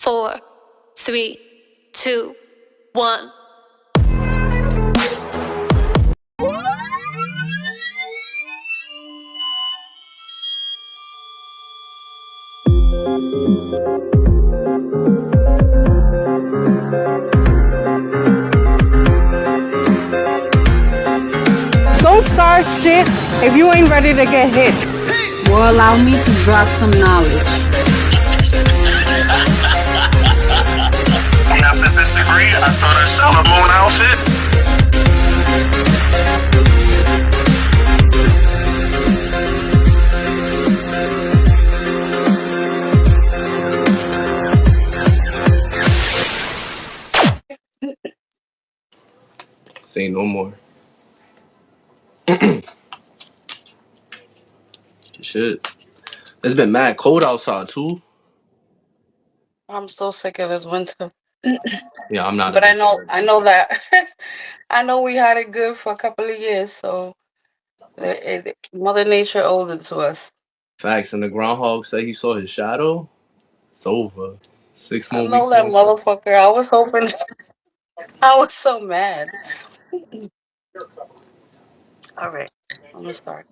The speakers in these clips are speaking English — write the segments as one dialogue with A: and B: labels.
A: 4, 3, 2, 1.
B: Don't start shit if you ain't ready to get hit.
C: Or allow me to drop some knowledge.
D: We have to disagree. I saw that Sailor Moon outfit.
E: Say no more. Shit. It's been mad cold outside too.
F: I'm so sick of this winter.
E: Yeah, I'm not a
F: But
E: big fan.
F: I know that. I know we had it good for a couple of years, so Mother Nature owes it to us.
E: Facts. And the groundhog said he saw his shadow. It's over. 6
F: I
E: more
F: know
E: weeks
F: that
E: of winter.
F: motherfucker. I was hoping. I was so mad. All right, I'm gonna start.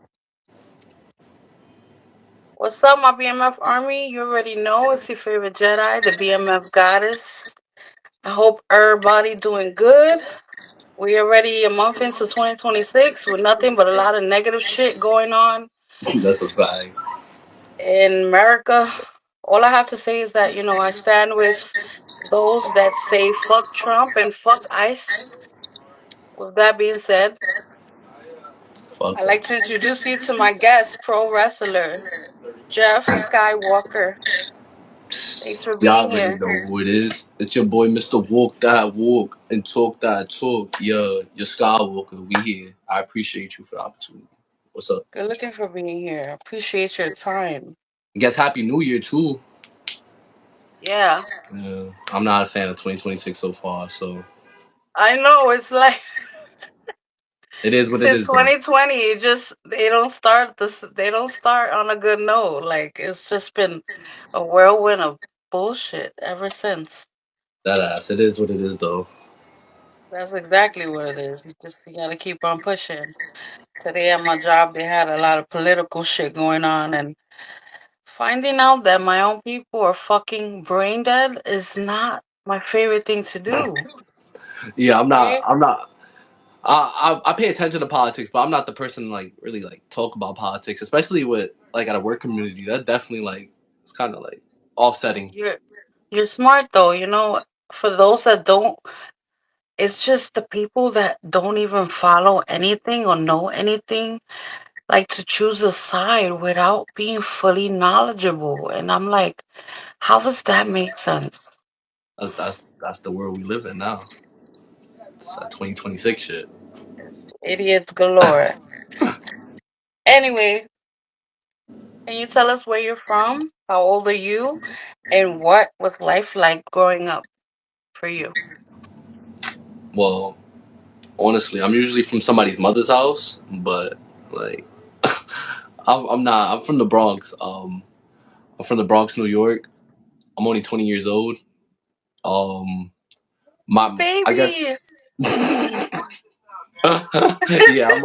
F: What's up, my BMF army? You already know it's your favorite Jedi, the BMF goddess. I hope everybody doing good. We already a month into 2026 with nothing but a lot of negative shit going on
E: That's a fact.
F: in America. All I have to say is that, I stand with those that say fuck Trump and fuck ICE. With that being said,
E: Fuck
F: I'd
E: them.
F: like to introduce you to my guest, pro wrestler, Jeff Skywalker. Thanks for
E: Y'all
F: being
E: already
F: here.
E: know who it is. It's your boy, Mr. Walk That Walk and Talk That Talk. Yeah, your Skywalker. We here. I appreciate you for the opportunity. What's up?
F: Good looking for being here. Appreciate your time.
E: I guess Happy New Year too.
F: Yeah.
E: Yeah, I'm not a fan of 2026 so far, so
F: I know it's like
E: it is what it
F: since
E: is though.
F: 2020, they don't start on a good note. Like it's just been a whirlwind of bullshit ever since.
E: That ass. It is what it is though.
F: That's exactly what it is. You gotta keep on pushing. Today at my job, they had a lot of political shit going on, and finding out that my own people are fucking brain dead is not my favorite thing to do.
E: Yeah,
F: Okay?
E: I'm not. I pay attention to politics, but I'm not the person like really like talk about politics, especially with like at a work community. That definitely like it's kind of like offsetting.
F: You're you're smart though, for those that don't, it's just the people that don't even follow anything or know anything, like to choose a side without being fully knowledgeable. And I'm like, how does that make sense?
E: That's the world we live in now. It's that 2026 shit.
F: Idiots galore. Anyway, can you tell us where you're from? How old are you? And what was life like growing up for you?
E: Well, honestly, I'm usually from somebody's mother's house, but like I'm not. I'm from the Bronx. I'm from the Bronx, New York. I'm only 20 years old. Um, I guess.
F: Baby!
E: Yeah,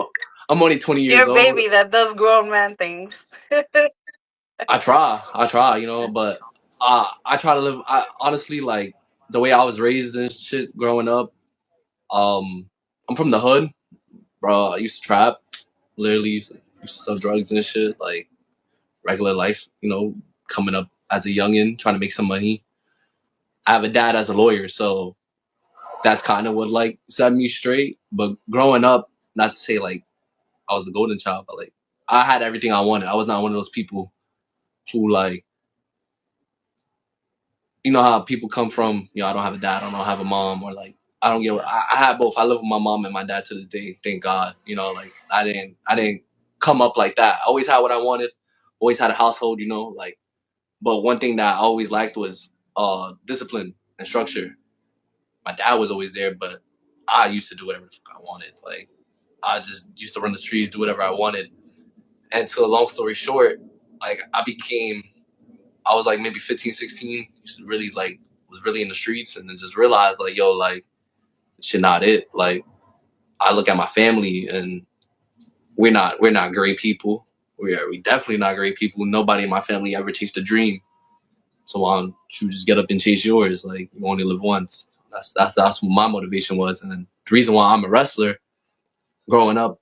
E: I'm only 20
F: You're
E: years
F: a
E: old.
F: baby that does grown man things.
E: I try, but I try to live. I honestly like the way I was raised and shit growing up. I'm from the hood, bro. I used to trap, literally used to sell drugs and shit, like regular life, coming up as a youngin, trying to make some money. I have a dad as a lawyer, so that's kind of what like set me straight. But growing up, not to say like I was the golden child, but like I had everything I wanted. I was not one of those people who like how people come from, I don't have a dad, I don't have a mom, or like I don't get. I had both. I live with my mom and my dad to this day. Thank God. Like I didn't come up like that. I always had what I wanted. Always had a household. Like. But one thing that I always liked was discipline and structure. My dad was always there, but I used to do whatever the fuck I wanted. Like I just used to run the streets, do whatever I wanted. And to a long story short, like I was like maybe 15, 16, used to really like was really in the streets, and then just realized like, yo, like, shit not it. Like, I look at my family, and we're not great people. We definitely not great people. Nobody in my family ever chased a dream. So why don't you just get up and chase yours? Like, you only live once. That's what my motivation was. And then the reason why I'm a wrestler, growing up,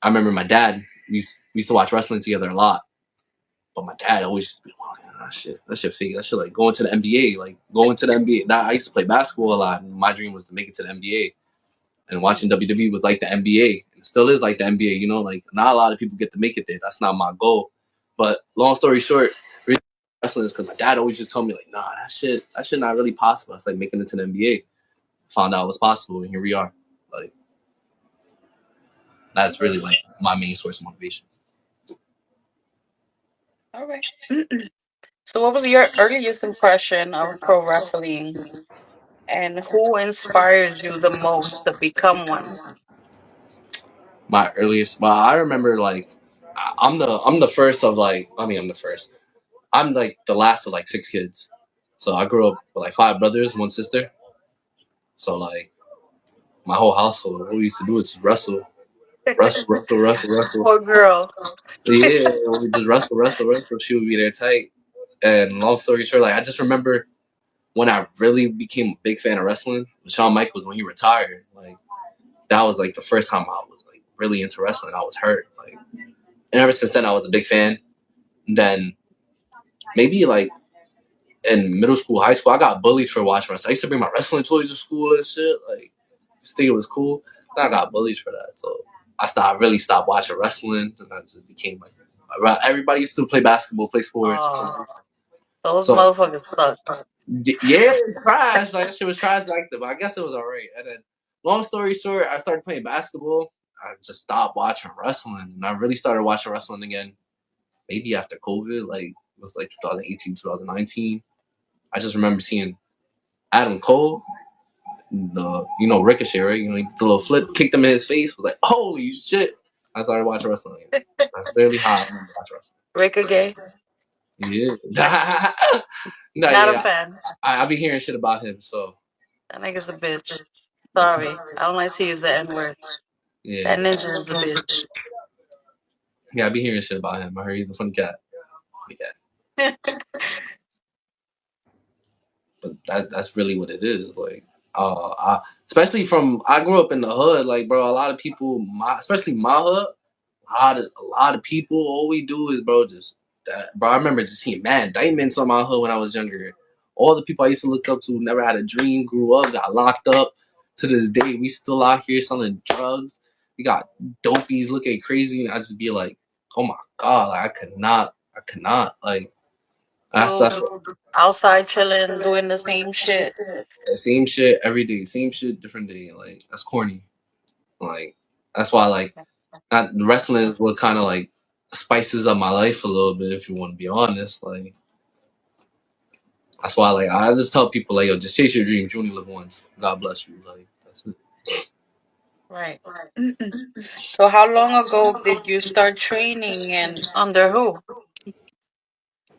E: I remember my dad. We used to watch wrestling together a lot. But my dad always used to be like, oh, that shit fake. That shit like going to the NBA. Like going to the NBA. Now, I used to play basketball a lot, and my dream was to make it to the NBA. And watching WWE was like the NBA. It still is like the NBA, you know, like not a lot of people get to make it there. That's not my goal. But long story short, wrestling is because my dad always just told me like, nah, that shit not really possible. It's like making it to the NBA. Found out it was possible, and here we are. Like, that's really like my main source of motivation.
F: All right. So, what was your earliest impression of pro wrestling, and who inspires you the most to become one?
E: My earliest, well, I remember like I'm the first of like, I mean, I'm the first. I'm like the last of like 6 kids. So I grew up with like 5 brothers, 1 sister. So like my whole household, what we used to do is wrestle, wrestle, wrestle, wrestle, wrestle.
F: Poor girl.
E: Yeah, we just wrestle, wrestle, wrestle. She would be there tight. And long story short, like I just remember when I really became a big fan of wrestling with Shawn Michaels when he retired. Like that was like the first time I was like really into wrestling. I was hurt. Like, and ever since then I was a big fan. And then maybe like in middle school, high school, I got bullied for watching wrestling. I used to bring my wrestling toys to school and shit. Like, just think it was cool. Then I got bullied for that. So really stopped watching wrestling, and I just became like, everybody used to play basketball, play sports.
F: Oh, those
E: So
F: motherfuckers suck.
E: yeah, it was trash. Like that shit was trash like that, but I guess it was alright. And then, long story short, I started playing basketball. I just stopped watching wrestling, and I really started watching wrestling again. Maybe after COVID, like it was like 2018, 2019. I just remember seeing Adam Cole, Ricochet, right? The little flip kicked him in his face. Was like, holy shit! I started watching wrestling again. That's literally how I remember watching wrestling.
F: Rick gay.
E: Yeah, no,
F: Not a
E: yeah.
F: fan.
E: I be hearing shit about him, so
F: That nigga's a bitch. Sorry. I don't like to use the N word. That
E: yeah,
F: ninja is a bitch.
E: yeah. I be hearing shit about him. I heard he's a funny cat. Funny cat. But that's really what it is. Like, especially I grew up in the hood. Like, bro, a lot of people, especially my hood, a lot of people, all we do is, bro, just that. Bro, I remember just seeing mad indictments on my hood when I was younger. All the people I used to look up to never had a dream, grew up, got locked up. To this day, we still out here selling drugs. We got dopies looking crazy, and I just be like, oh my god, like I could not, like that's
F: So, outside chilling, doing the same shit.
E: the same shit every day, same shit different day. Like that's corny. Like that's why like not wrestling is what kind of like spices up my life a little bit. If you want to be honest, like that's why like I just tell people like, yo, just chase your dreams. You only live once. God bless you. Like that's it.
F: Right. So, how long ago did you start training and under who?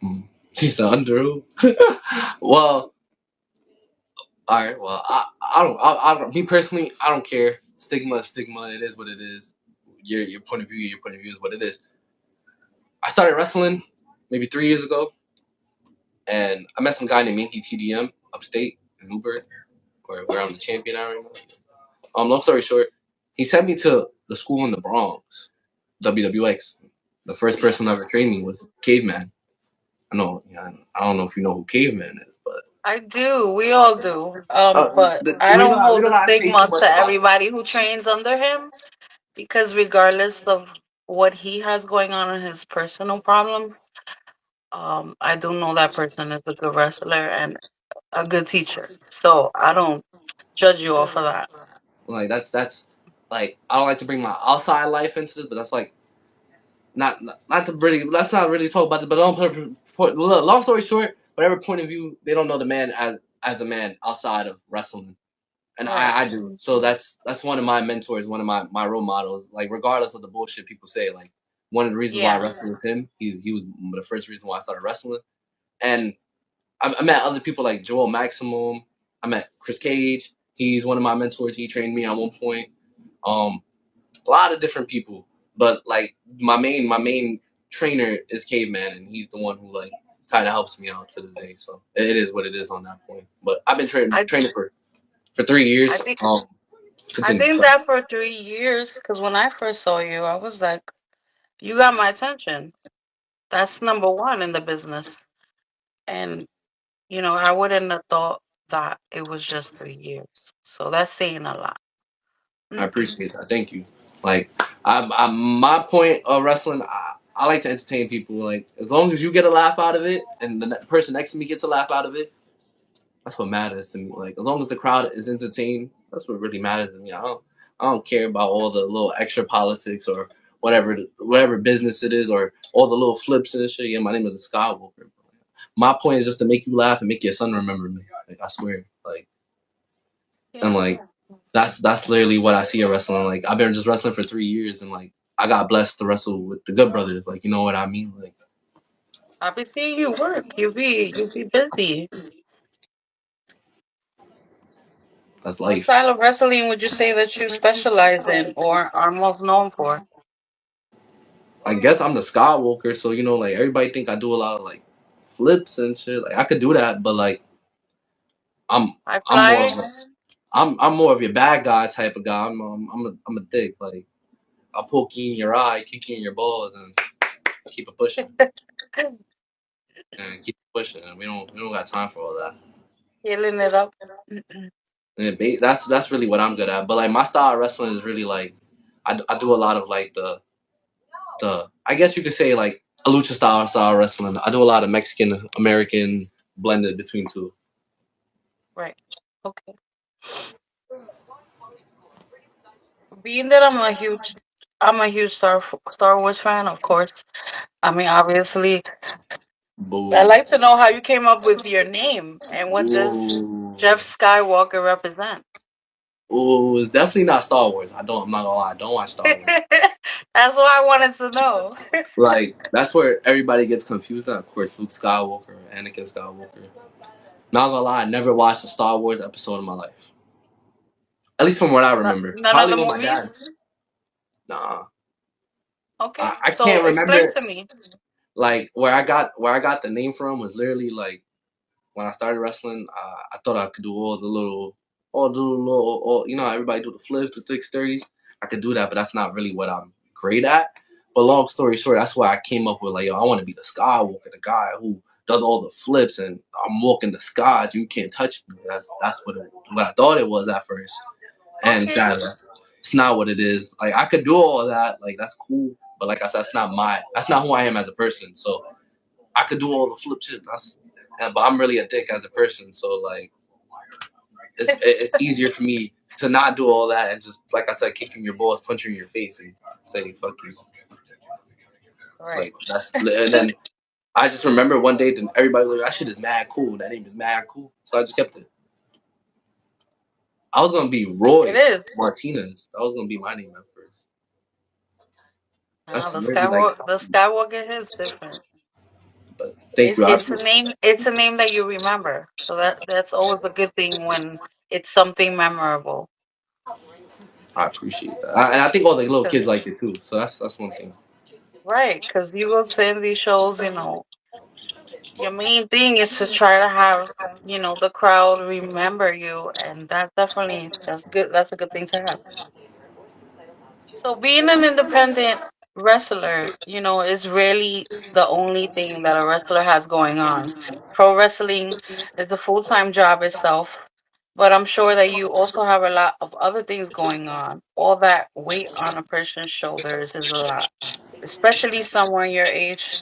E: Mm. She's under who? Well, all right. Well, I don't. Me personally, I don't care. Stigma, is stigma. It is what it is. Your point of view. Your point of view is what it is. I started wrestling maybe 3 years ago, and I met some guy named Yankee TDM upstate in Newburgh, where I'm the champion at right now. Long story short, he sent me to the school in the Bronx, WWX. The first person ever trained me was Caveman. I know, I don't know if you know who Caveman is, but
F: I do. We all do. But I
E: we
F: don't
E: don't we
F: hold
E: don't
F: the
E: gotta say too
F: stigma
E: much
F: to
E: about it.
F: everybody who trains under him because regardless of what he has going on in his personal problems, I do know that person is a good wrestler and a good teacher. So I don't judge you off of that.
E: Like that's like I don't like to bring my outside life into this, but that's like not to really, let's not really talk about this. But look, long story short, whatever point of view, they don't know the man as a man outside of wrestling. And
F: Right.
E: I do. So that's one of my mentors, one of my role models. Like regardless of the bullshit people say, like one of the reasons why I
F: Yeah.
E: wrestled with him, he was the first reason why I started wrestling. And I met other people like Joel Maximum. I met Chris Cage. He's one of my mentors. He trained me at one point. Um, a lot of different people, but like my main trainer is Caveman, and he's the one who like kind of helps me out to this day. So it is what it is on that point. But I've been
F: I
E: training for 3 years.
F: I think I
E: Continue.
F: think
E: Sorry.
F: that for 3 years, because when I first saw you, I was like, you got my attention. That's number one in the business. And, I wouldn't have thought that it was just 3 years. So that's saying a lot.
E: I appreciate that. Thank you. Like, my point of wrestling, I like to entertain people. Like, as long as you get a laugh out of it, and the person next to me gets a laugh out of it, that's what matters to me. Like, as long as the crowd is entertained, that's what really matters to me. I don't care about all the little extra politics or whatever business it is or all the little flips and shit. Yeah, my name is a Skywalker. My point is just to make you laugh and make your son remember me. Like, I swear. Like, and
F: Yeah.
E: like that's literally what I see in wrestling. Like, I've been just wrestling for 3 years, and like I got blessed to wrestle with the Good Brothers. Like, you know what I mean? Like,
F: I'll be seeing you work. You be busy.
E: that's
F: What
E: life.
F: style of wrestling would you say that you specialize in or are most known for?
E: I guess I'm the Skywalker, so like everybody think I do a lot of like flips and shit. Like, I could do that, but like I'm
F: High
E: I'm more of
F: flying?
E: a, I'm more of your bad guy type of guy. I'm a dick. Like, I'll poke you in your eye, kick you in your balls, and keep it pushing and keep it pushing. And we don't got time for all that.
F: Healing it up.
E: And that's really what I'm good at. But like my style of wrestling is really like I do a lot of like the I guess you could say like a lucha style wrestling. I do a lot of Mexican American blended between two.
F: Right. Okay. Being that I'm a huge Star Wars fan, of course. I mean, obviously, I'd
E: Boo.
F: like to know how you came up with your name and what does
E: Ooh.
F: Jeff Skywalker represent?
E: Ooh, it's definitely not Star Wars. I'm not gonna lie, I don't watch Star Wars.
F: That's what I wanted to know.
E: Like, that's where everybody gets confused at. Of course, Luke Skywalker, Anakin Skywalker. Not gonna lie, I never watched a Star Wars episode in my life. At least from what I remember.
F: None of
E: Probably
F: the
E: with my dad.
F: movies?
E: Nah.
F: Okay.
E: I
F: So
E: can't
F: explain
E: remember.
F: to me.
E: Like, where I got the name from was literally like when I started wrestling. I thought I could do all everybody do the flips, the 630s. I could do that, but that's not really what I'm great at. But long story short, that's why I came up with like, yo, I want to be the Skywalker, the guy who does all the flips, and I'm walking the skies. You can't touch me. That's what I thought it was at first, and
F: Okay.
E: it's not what it is. Like, I could do all of that. Like, that's cool, but like I said, that's not who I am as a person. So I could do all the flip shit. But I'm really a dick as a person. So like, it's easier for me to not do all that and just, like I said, kicking your balls, punching in your face, and say fuck you.
F: Right.
E: Like, and then I just remember one day everybody was like, that shit is mad cool. That name is mad cool. So I just kept it. I was gonna be
F: It
E: Roy
F: is.
E: Martinez. That was gonna be my name at first.
F: Now
E: That's
F: the
E: really like,
F: Skywalker is different.
E: but thank
F: It's
E: you.
F: it's a name. It's a name that you remember. So that's always a good thing when it's something memorable.
E: I appreciate that. And I think all the little
F: 'Cause-
E: kids like it too. So that's one thing.
F: right, because you go to these shows, your main thing is to try to have, the crowd remember you, and that's good. That's a good thing to have. So being an independent wrestler, is really the only thing that a wrestler has going on. Pro wrestling is a full-time job itself, but I'm sure that you also have a lot of other things going on. All that weight on a person's shoulders is a lot, especially someone your age.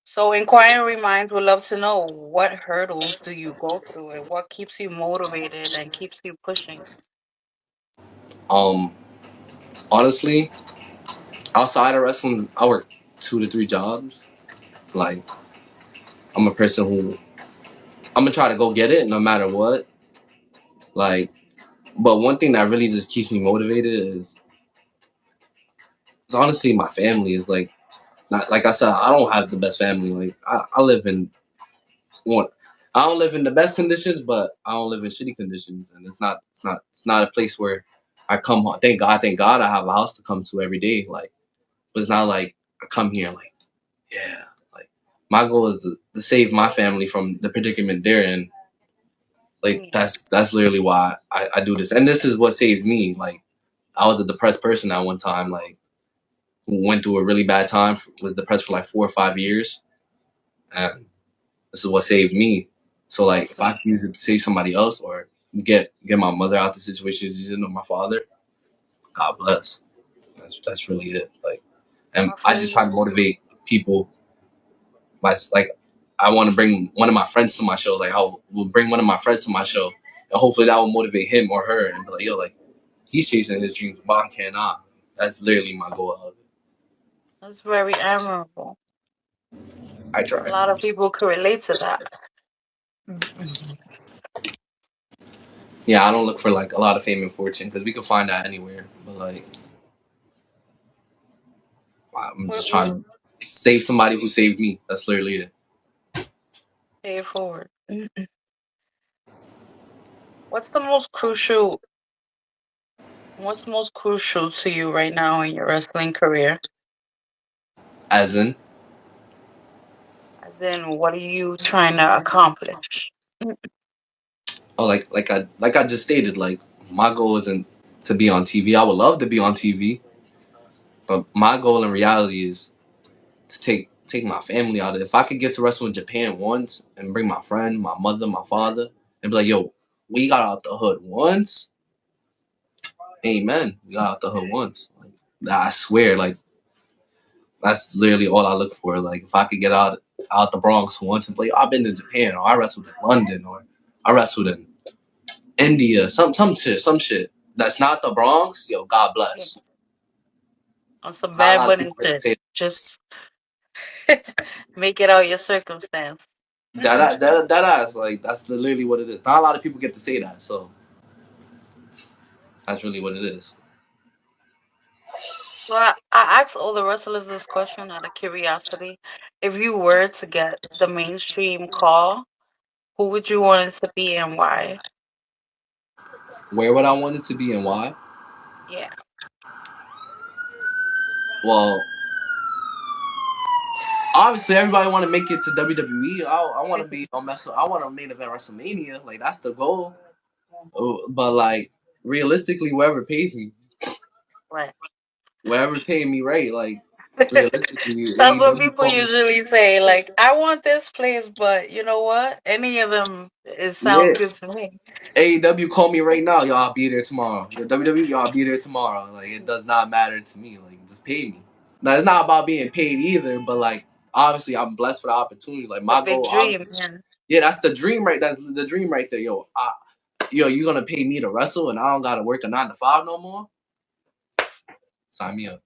F: So inquiring minds would love to know, what hurdles do you go through and what keeps you motivated and keeps you pushing?
E: Um, Honestly, outside of wrestling, I work 2 to 3 jobs. Like, I'm a person who I'm gonna try to go get it no matter what. Like, but one thing that really just keeps me motivated is honestly my family. Is like, not like I said, I don't have the best family. Like, I live in one. I don't live in the best conditions, but I don't live in shitty conditions, and it's not a place where I come home. Thank God, I have a house to come to every day. Like, but it's not like I come here like, yeah, like my goal is to save my family from the predicament they're in. Like
F: Yeah.
E: that's literally why I do this, and this is what saves me. Like I was a depressed person at one time, like who went through a really bad time, was depressed for like 4 or 5 years, and this is what saved me. So like,
F: That's
E: if I can use it to save somebody else or get my mother out the situation she's in or my father, God bless. That's really it. Like, and
F: I
E: I
F: feel
E: just try
F: you.
E: to motivate people. By like, I want to bring one of my friends to my show. Like, I will bring one of my friends to my show, and hopefully that will motivate him or her, and be like, yo, like he's chasing his dreams. Why can't I? That's literally my goal out of it.
F: That's very admirable.
E: I
F: A
E: try.
F: lot of people could relate to that. Mhm.
E: Yeah, I don't look for like a lot of fame and fortune because we can find that anywhere. But like, I'm just trying
F: What
E: to save somebody who saved me. That's literally it.
F: pay it forward? What's the most crucial? What's most crucial to you right now in your wrestling career?
E: As in,
F: As in, what are you trying to accomplish? Mm.
E: oh, like I just stated, like my goal isn't to be on TV. I would love to be on TV, but my goal in reality is to take my family out of it. If I could get to wrestle in Japan once and bring my friend, my mother, my father, and be like, yo, we got out the hood once. Amen. We got out the hood once. Like, I swear, like that's literally all I look for. Like if I could get out the Bronx once and play, I've been to Japan or I wrestled in London or I wrestled in India, some shit. That's not the Bronx. Yo, God
F: Yeah.
E: bless.
F: On some
E: Not a
F: bad
E: lot of
F: bunny
E: people get to
F: shit.
E: say
F: Just make it out your circumstance.
E: that ass. Like that's literally what it is. Not a lot of people get to say that. So that's really what it is.
F: So I asked all the wrestlers this question out of curiosity. If you were to get the mainstream call, who would you want it to be and why?
E: Where would I want it to be and why?
F: Yeah.
E: Well, obviously everybody want to make it to WWE. I want to be on I want to main event WrestleMania. Like that's the goal. Oh, but like realistically, whoever pays me,
F: Right.
E: whoever paying me right, like realistically,
F: That's what
E: AEW
F: people
E: call me.
F: usually say. Like, I want this place, but you know what? Any of them, it sounds
E: Yeah,
F: good to me.
E: AEW call me right now. Y'all be there tomorrow. Yo, WWE, y'all be there tomorrow. Like it does not matter to me. Like just pay me. Now it's not about being paid either, but like obviously I'm blessed for the opportunity. Like
F: The
E: my
F: big
E: goal,
F: dream,
E: obviously,
F: yeah.
E: yeah, that's the dream right. That's the dream right there. Yo, you gonna pay me to wrestle and I don't gotta work a 9 to 5 no more? Sign me up.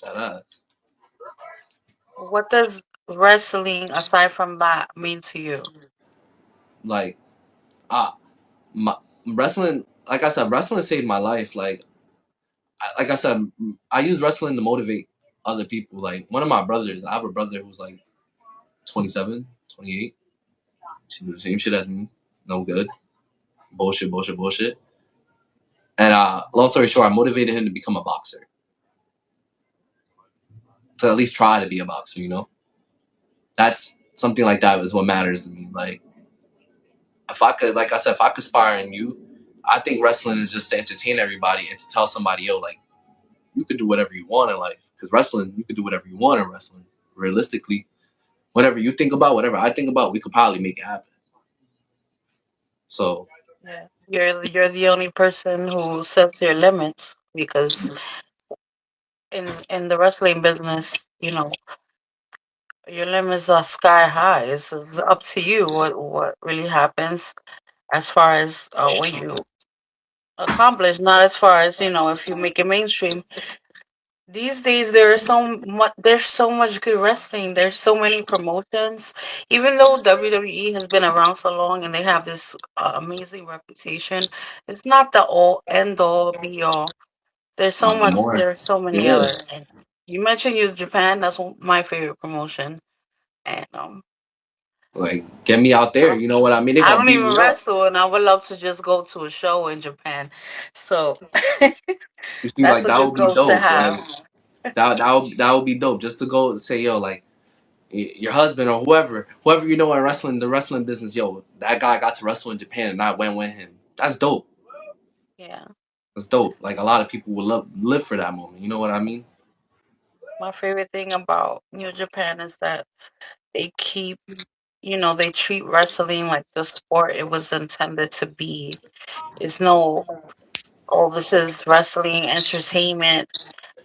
E: That
F: What does wrestling, aside from that, mean to you?
E: like ah my wrestling. Like I said, wrestling saved my life. Like I said, I use wrestling to motivate other people. Like one of my brothers, I have a brother who's like 27, 28. She do the same shit as me. No good. Bullshit, bullshit, bullshit. And long story short, I motivated him to become a boxer. To at least try to be a boxer, you know? That's something like that is what matters to me. Like if I could, like I said, if I could inspire in you, I think wrestling is just to entertain everybody and to tell somebody, yo, like you could do whatever you want in life. Because wrestling, you could do whatever you want in wrestling. Realistically, whatever you think about, whatever I think about, we could probably make it happen. So
F: Yeah. You're the only person who sets your limits because in the wrestling business, your limits are sky high. It's up to you what really happens as far as what you accomplish, not as far as if you make it mainstream. These days there's so much good wrestling. There's so many promotions. Even though WWE has been around so long and they have this amazing reputation, it's not the all end all be all. There's so
E: not no
F: much.
E: more.
F: There's so many
E: Yeah.
F: other. And you mentioned you Japan. That's my favorite promotion. And
E: Like, get me out there. You know what I mean? They
F: I
E: gonna
F: don't
E: beat
F: even
E: me up.
F: wrestle, and I would love to just go to a show in Japan. So
E: You see,
F: that's
E: like
F: a
E: that
F: good
E: would be
F: goal to
E: dope. Like
F: have.
E: that would be dope just to go and say, yo, like your husband or whoever you know in wrestling, the wrestling business, yo, that guy got to wrestle in Japan and I went with him. That's dope.
F: Yeah.
E: That's dope. Like a lot of people would live for that moment. You know what I mean?
F: My favorite thing about New Japan is that they keep, they treat wrestling like the sport it was intended to be. It's no, oh, this is wrestling entertainment.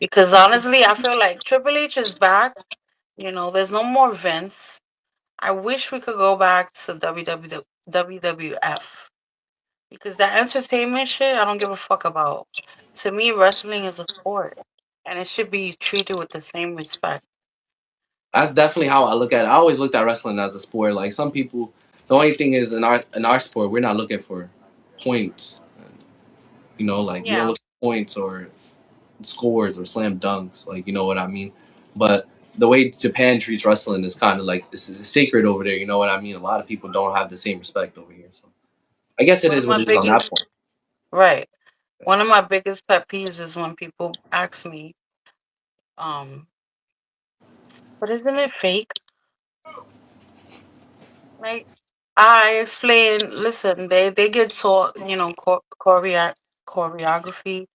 F: Because honestly, I feel like Triple H is back. There's no more Vince. I wish we could go back to WWF because that entertainment shit, I don't give a fuck about. To me, wrestling is a sport and it should be treated with the same respect.
E: That's definitely how I look at it. I always looked at wrestling as a sport. Like some people, the only thing is in our sport, we're not looking for points. You know, like we don't
F: Yeah,
E: look for points or scores or slam dunks. Like you know what I mean? But the way Japan treats wrestling is kind of like this is sacred over there. You know what I mean? A lot of people don't have the same respect over here. So I guess it
F: one
E: is
F: of my
E: what it is on that
F: biggest,
E: point.
F: right. One of my biggest pet peeves is when people ask me, um, but isn't it fake? Like, I explain, listen, they get taught, choreography.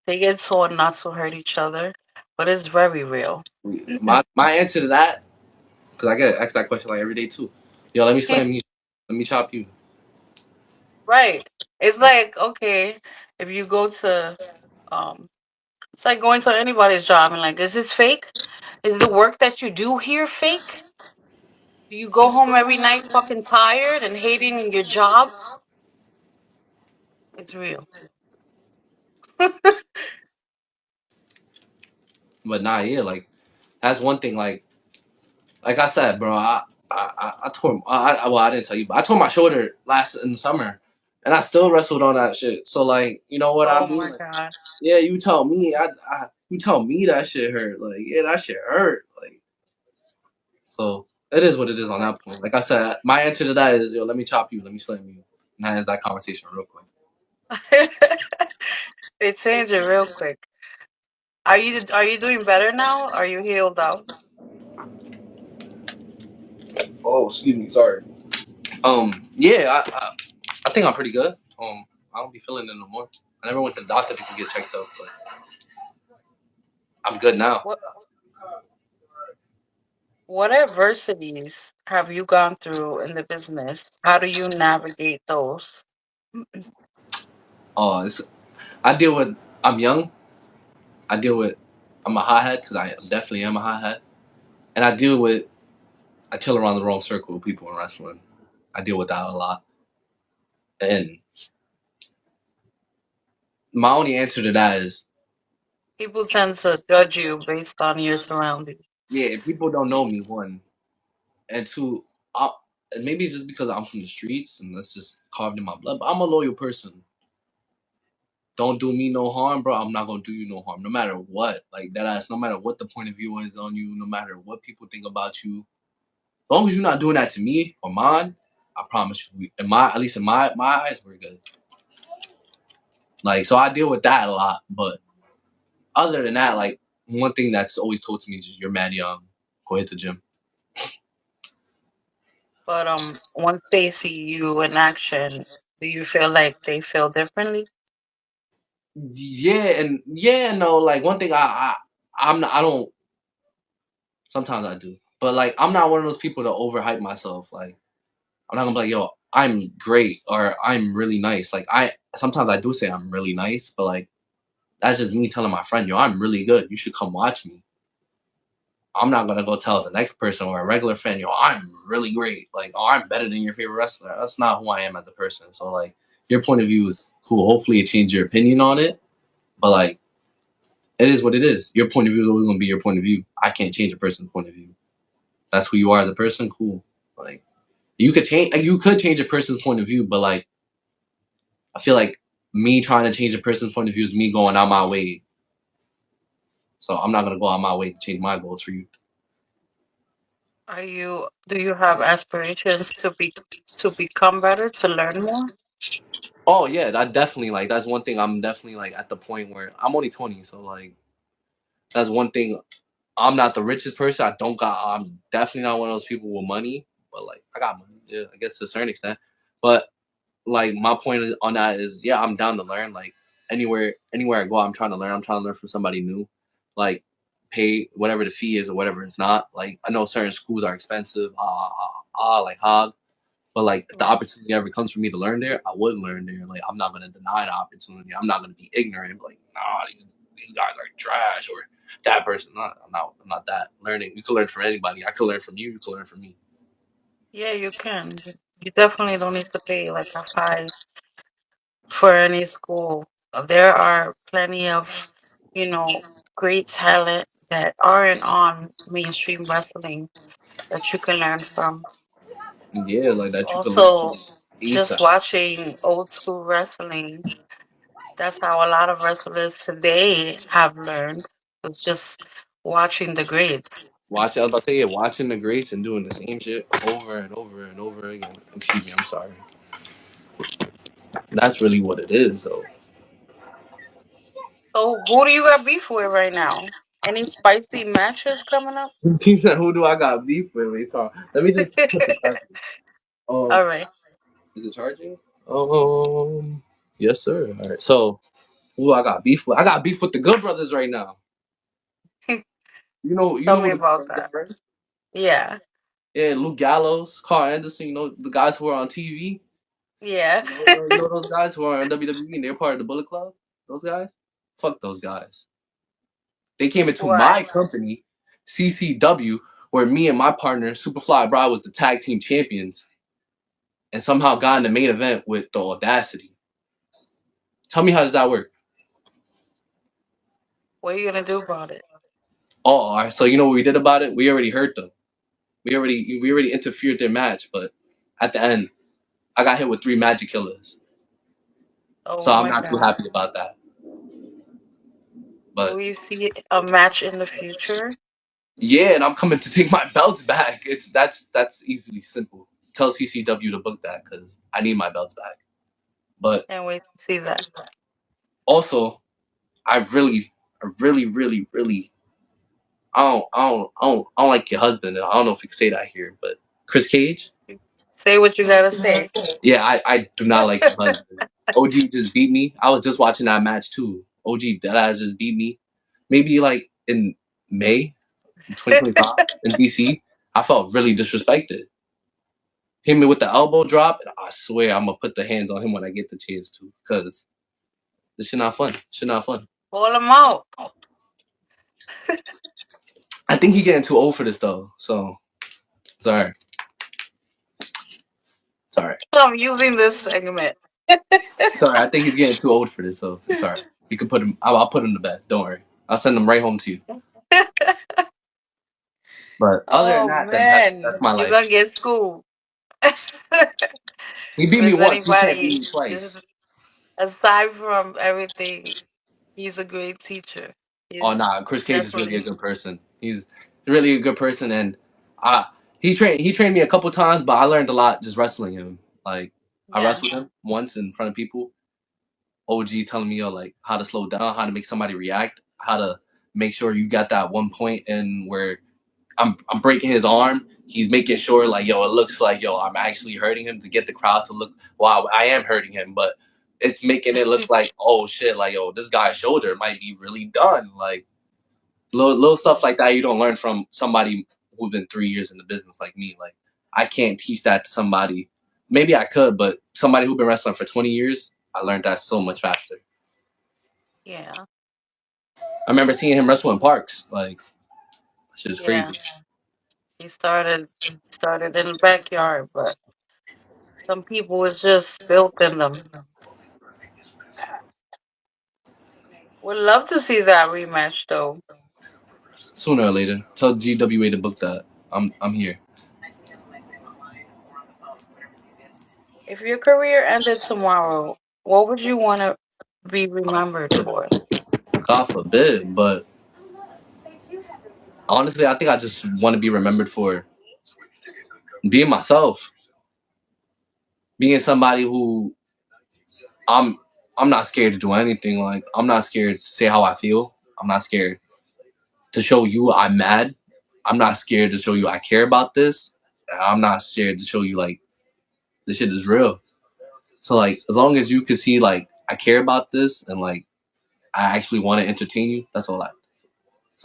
F: They get taught not to hurt each other, but it's very real.
E: My answer to that, because I get asked that question like every day too. Yo, let me slam you. Let me chop you.
F: Right. It's like, okay, if you go to, um, it's like going to anybody's job and like, is this fake? Is the work that you do here fake? Do you go home every night fucking tired and hating your job? It's real.
E: But nah, yeah, like that's one thing. Like I said, bro, I tore. Well, I didn't tell you, but I tore my shoulder last in the summer, and I still wrestled on that shit. So like, you know what I
F: Oh
E: mean?
F: my
E: Like,
F: God.
E: yeah, you tell me, you tell me that shit hurt. Like, yeah, that shit hurt. Like, so it is what it is on that point. Like I said, my answer to that is, yo, let me chop you, let me slam you, and that is that conversation real quick.
F: They change it real quick. Are you doing better now? Are you healed up?
E: Oh, excuse me, sorry. Yeah, I think I'm pretty good. I don't be feeling it no more. I never went to the doctor to get checked up, but I'm good now.
F: What what adversities have you gone through in the business? How do you navigate those?
E: It's I deal with. I'm young. I deal with. I'm a hothead because I definitely am a hothead, and I deal with. I chill around the wrong circle of people in wrestling. I deal with that a lot, and my only answer to that is,
F: People tend to judge you based on your surroundings.
E: yeah, if people don't know me, one, and two, and maybe it's just because I'm from the streets and that's just carved in my blood. But I'm a loyal person. Don't do me no harm, bro. I'm not gonna do you no harm, no matter what. Like that ass, no matter what the point of view is on you, no matter what people think about you. As long as you're not doing that to me or mine, I promise you, at least in my eyes, we're good. Like, so I deal with that a lot. But other than that, like one thing that's always told to me is you're mad young. Go hit the gym.
F: But once they see you in action, do you feel like they feel differently?
E: No. Like one thing I'm not. I don't. Sometimes I do, but like I'm not one of those people to overhype myself. Like I'm not gonna be like, yo, I'm great or I'm really nice. Like I sometimes I do say I'm really nice, but like that's just me telling my friend, yo, I'm really good. You should come watch me. I'm not gonna go tell the next person or a regular fan, yo, I'm really great. Like, oh, I'm better than your favorite wrestler. That's not who I am as a person. So like, your point of view is cool. Hopefully, it changed your opinion on it. But like, it is what it is. Your point of view is always gonna be your point of view. I can't change a person's point of view. That's who you are as a person. Cool. Like, you could change a person's point of view, but like, I feel like me trying to change a person's point of view is me going out my way. So I'm not gonna go out my way to change my goals for you.
F: Do you have aspirations to become better, to learn more?
E: Oh yeah, that definitely like that's one thing. I'm definitely like at the point where I'm only 20, so like that's one thing. I'm not the richest person. I don't got. I'm definitely not one of those people with money. But like I got money, yeah, I guess to a certain extent. But like my point on that is, yeah, I'm down to learn. Like anywhere I go, I'm trying to learn. I'm trying to learn from somebody new. Like pay whatever the fee is or whatever it's not. Like I know certain schools are expensive. Like hog. But like if the
F: Right.
E: opportunity ever comes for me to learn there, I would learn there. Like I'm not gonna deny the opportunity. I'm not gonna be ignorant. Like nah, these guys are trash or that person. I'm not that learning. You can learn from anybody. I could learn from you. You could learn from me.
F: Yeah, you can. You definitely don't need to pay like a high for any school. There are plenty of, you know, great talent that aren't on mainstream wrestling that you can learn from.
E: Yeah, like that you could learn from
F: Also, just
E: ASAP.
F: watching old school wrestling, that's how a lot of wrestlers today have learned. Was just watching the greats.
E: I was about to say, yeah, watching the greats and doing the same shit over and over and over again. Excuse me, I'm sorry. That's really what it is, though.
F: So, who do you got beef with right now? Any spicy matches coming up?
E: He said, "Who do I got beef with?" Let me just put the charger.
F: All right.
E: Is it charging? Yes, sir. All right. So, who I got beef with? I got beef with the Good Brothers right now. You
F: Tell
E: know
F: me
E: who the Good
F: about
E: Brothers
F: that.
E: are, right?
F: Yeah.
E: Yeah, Luke Gallows, Carl Anderson. You know the guys who are on TV.
F: Yeah.
E: You know those guys who are on WWE and they're part of the Bullet Club. Those guys. Fuck those guys. They came into
F: Why?
E: my company, CCW, where me and my partner Superfly Brad was the tag team champions, and somehow got in the main event with the audacity. Tell me how does that work?
F: What are you gonna do about it?
E: Oh, all right. So you know what we did about it? We already hurt them. We already interfered their match, but at the end, I got hit with 3 magic killers. So
F: Oh
E: I'm
F: my
E: not too
F: God.
E: happy about that. But
F: Will you see a match in the future?
E: yeah, and I'm coming to take my belts back. That's easily simple. Tell CCW to book that because I need my belts back. But
F: Can't wait to see that.
E: also, I really, I don't like your husband. I don't know if you can say that here, but Chris Cage.
F: Say what you gotta say.
E: Yeah, I do not like your husband. OG just beat me. I was just watching that match too. OG Deadass just beat me. Maybe like in May 2025 in DC. I felt really disrespected. Hit me with the elbow drop, and I swear I'm gonna put the hands on him when I get the chance to, cause this shit not fun. Shit not fun.
F: Call him out.
E: I think he getting too old for this though. So sorry, sorry,
F: I'm using this segment.
E: sorry. I think he's getting too old for this. So it's alright. You can put him. I'll put him to bed. Don't worry. I'll send him right home to you. But other than
F: Oh
E: that, then that's
F: man,
E: my
F: you're
E: life.
F: gonna get schooled.
E: He beat me
F: Miss
E: once. He can't beat me
F: anybody,
E: twice.
F: just aside from everything, he's a great teacher.
E: Oh
F: He's
E: nah, Chris Cage is really a
F: definitely,
E: good person. He's really a good person, and he trained me a couple times, but I learned a lot just wrestling him. Like I
F: yeah.
E: wrestled him once in front of people. OG telling me like how to slow down, how to make somebody react, how to make sure you got that one point in where I'm breaking his arm. He's making sure like it looks like I'm actually hurting him to get the crowd to look wow I am hurting him, but it's making it look like oh shit like this guy's shoulder might be really done like little stuff like that you don't learn from somebody who's been 3 years in the business like me. Like I can't teach that to somebody. Maybe I could, but somebody who's been wrestling for 20 years, I learned that so much faster.
F: Yeah,
E: I remember seeing him wrestle in parks. Like shit is
F: yeah.
E: crazy.
F: He started in the backyard, but some people is just built in them. Would love to see that rematch though.
E: Sooner or later, tell GWA to book that. I'm here.
F: If your career ended tomorrow, what would you want to be remembered for?
E: God forbid, but honestly, I think I just want to be remembered for. being myself, being somebody who I'm I'm not scared to do anything. Like I'm not scared to say how I feel. I'm not scared to show you I'm mad. I'm not scared to show you I care about this. I'm not scared to show you like this shit is real. So like as long as you can see like I care about this and like I actually want to entertain you, that's all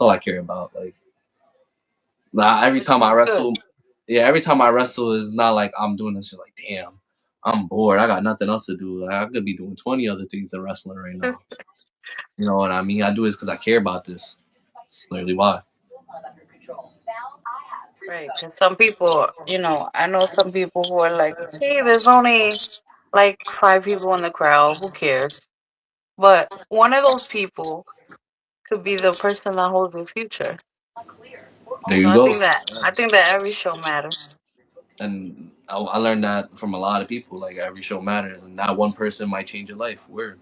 E: I care about. Like every
F: Which
E: time I
F: is good.
E: wrestle, yeah, every time I wrestle is not like I'm doing this shit like damn, I'm bored. I got nothing else to do. Like, I could be doing 20 other things than wrestling right now. You know what I mean? I do this because I care about this. That's literally why.
F: Right. Because some people, I know some people who are like, hey, there's only like 5 people in the crowd. Who cares? But one of those people could be the person that holds the future.
E: There
F: So
E: you
F: I
E: go.
F: think that I think that every show matters.
E: And I learned that from a lot of people. Like every show matters, and that one person might change your life. Word.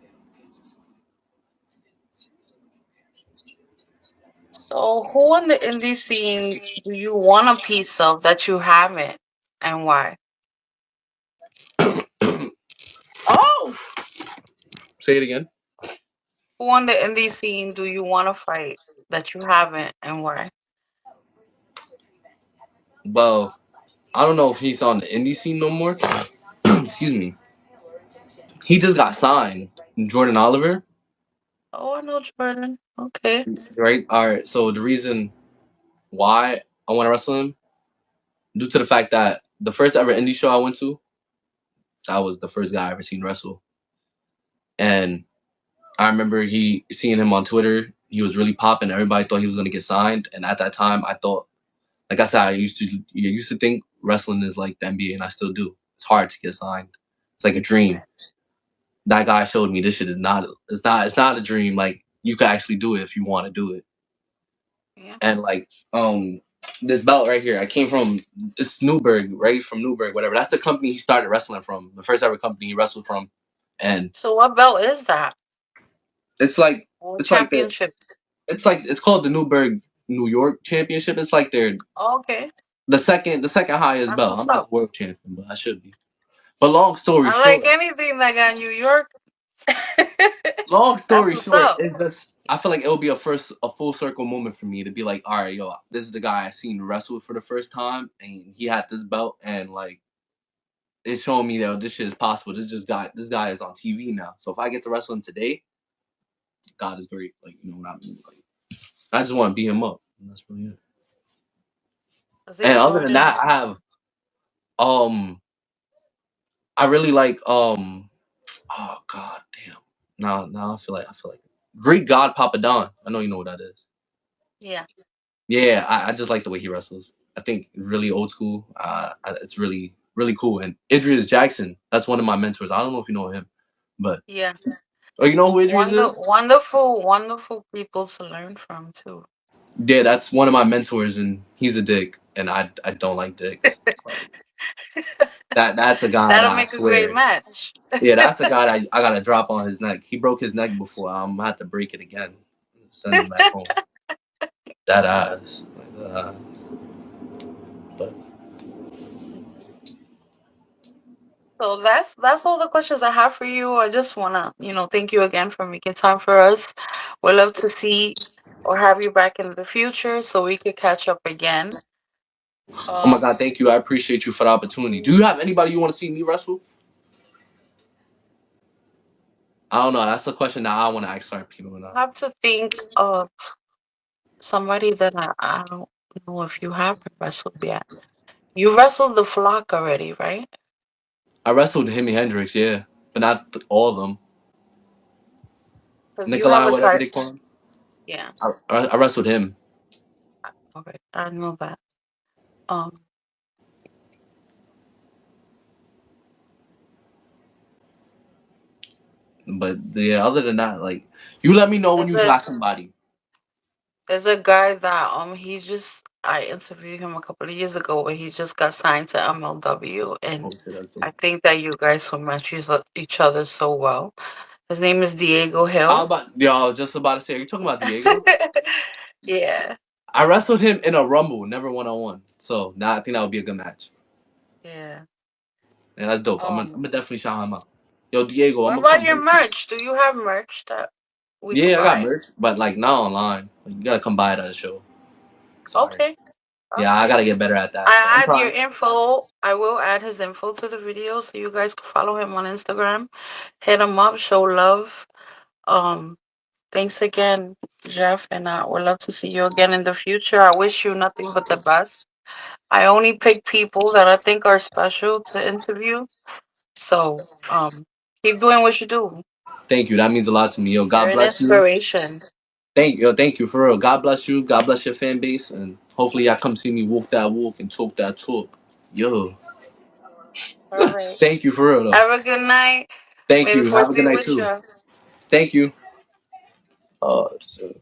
F: So who in the indie scene do you want a piece of that you haven't, and why?
E: Oh, say it again.
F: Who on the indie scene do you want to fight that you haven't, and why?
E: Well, I don't know if he's on the indie scene no more. Excuse me. He just got signed. Jordan Oliver,
F: Oh, I know Jordan. Okay.
E: right? All right. So the reason why I want to wrestle him, due to the fact that the first ever indie show I went to, that was the first guy I ever seen wrestle, and I remember seeing him on Twitter. He was really popping. Everybody thought he was gonna get signed, and at that time, I thought, like I said, I used to think wrestling is like the NBA, and I still do. It's hard to get signed. It's like a dream. That guy showed me this shit is not. It's not a dream. Like you can actually do it if you want to do it.
F: Yeah.
E: And like this belt right here, I came from it's Newburgh, right from Newburgh, whatever. That's the company he started wrestling from. The first ever company he wrestled from, and
F: So what belt is that?
E: it's like
F: Or
E: it's like the
F: championship?
E: it's called the Newburgh New York Championship. It's like their
F: Okay.
E: the second highest
F: That's
E: belt.
F: what's
E: I'm not
F: up.
E: a world champion, but I should be. But long story
F: I like
E: short,
F: anything that got New York.
E: long
F: That's
E: story
F: what's
E: short,
F: up.
E: is this. I feel like it'll be a full circle moment for me to be like, all right, yo, this is the guy I seen wrestle for the first time, and he had this belt, and like it's showing me that this shit is possible. This guy is on TV now. So if I get to wrestle him today, God is great. Like you know what I mean? Like I just want to beat him up. And that's really it.
F: I
E: And
F: think
E: other than
F: Jordan.
E: that, um I really like oh god damn. Now I feel like Greek God Papa Don. I know you know what that is.
F: Yeah.
E: Yeah, I just like the way he wrestles. I think really old school. It's really really cool. And Idris Jackson, that's one of my mentors. I don't know if you know him, but
F: Yeah.
E: oh, you know who Idris is?
F: Wonderful, wonderful people to learn from too.
E: Yeah, that's one of my mentors, and he's a dick, and I don't like dicks. Like that's a guy that
F: That'll
E: I
F: make a great
E: swear.
F: match.
E: Yeah, that's a guy that I gotta drop on his neck. He broke his neck before. I'm gonna have to break it again. Send him back home. That ass. Like, but
F: So that's all the questions I have for you. I just wanna, thank you again for making time for us. We'd love to see or have you back in the future so we could catch up again.
E: oh my
F: Um,
E: god, thank you. I appreciate you for the opportunity. Do you have anybody you want to see me wrestle? I don't know. That's the question that I want to ask certain people now.
F: I have to think of somebody that I don't know if you have wrestled yet. You wrestled the flock already, right?
E: I wrestled Jimi Hendrix, yeah, but not all of them.
F: Because you have
E: Nikolai,
F: a
E: whatever
F: type.
E: they call him.
F: Yeah.
E: I wrestled him,
F: Okay. I know that. Um,
E: but yeah. Other than that, like you let me know when
F: there's
E: you
F: a
E: got somebody.
F: there's a guy that I interviewed him a couple of years ago, but he just got signed to MLW,
E: Oh
F: and
E: shit, that's dope.
F: I think that you guys will match each other so well. His name is Diego
E: I
F: Hill.
E: was about, yo, I was just about to say, are you talking about Diego?
F: Yeah.
E: I wrestled him in a rumble, never 1-on-1. So now I think that would be a good match.
F: Yeah.
E: And that's dope. I'm
F: Um,
E: gonna definitely shout him out. Yo, Diego, I'm
F: what
E: gonna
F: about
E: come
F: your
E: back to you.
F: merch? Do you have merch that we could
E: Yeah, I got
F: buy?
E: merch, but like not online. Like, you gotta come by it at a show. Sorry.
F: Okay.
E: Yeah, I
F: Okay.
E: gotta get better at that, but I'm
F: I add your
E: trying.
F: info. I will add his info to the video so you guys can follow him on Instagram. Hit him up, show love. Um, Thanks again, Jeff, and I would love to see you again in the future. I wish you nothing but the best. I only pick people that I think are special to interview. So, keep doing what you do.
E: Thank you. That means a lot to me. Yo,
F: You're
E: God
F: an
E: bless you.
F: inspiration.
E: Thank you for real. God bless you. God bless your fan base, and hopefully y'all come see me walk that walk and talk that talk. Yo,
F: All right.
E: thank you for real though.
F: Have a good night.
E: Thank
F: May the
E: you.
F: force
E: Have a good
F: be
E: night
F: with
E: too.
F: you.
E: Thank you. Oh shit.